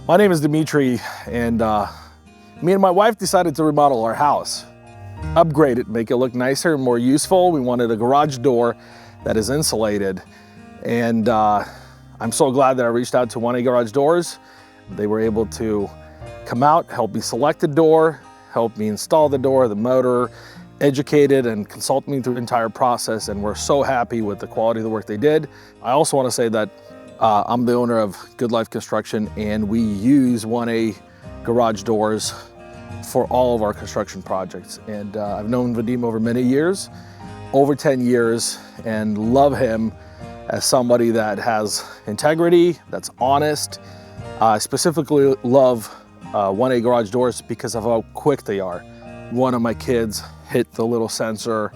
My name is Dimitri, and me and my wife decided to remodel our house. Upgrade it, make it look nicer and more useful. We wanted a garage door that is insulated, and I'm so glad that I reached out to 1A Garage Doors. They were able to come out, help me select the door, help me install the door, the motor, educated and consult me through the entire process, and we're so happy with the quality of the work they did. I also want to say that I'm the owner of Good Life Construction, and we use 1A Garage Doors for all of our construction projects. And I've known Vadim over many years, over 10 years, and love him as somebody that has integrity, that's honest. I specifically love 1A Garage Doors because of how quick they are. One of my kids hit the little sensor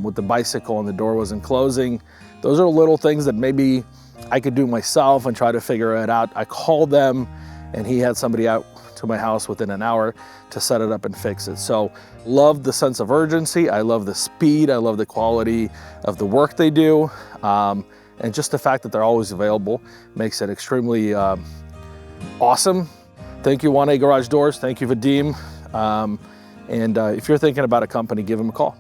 with the bicycle and the door wasn't closing. Those are little things that maybe I could do myself and try to figure it out. I called them, and he had somebody out to my house within an hour to set it up and fix it. So love the sense of urgency. I love the speed. I love the quality of the work they do. And just the fact that they're always available makes it extremely awesome. Thank you, 1A Garage Doors. Thank you, Vadim. And if you're thinking about a company, give them a call.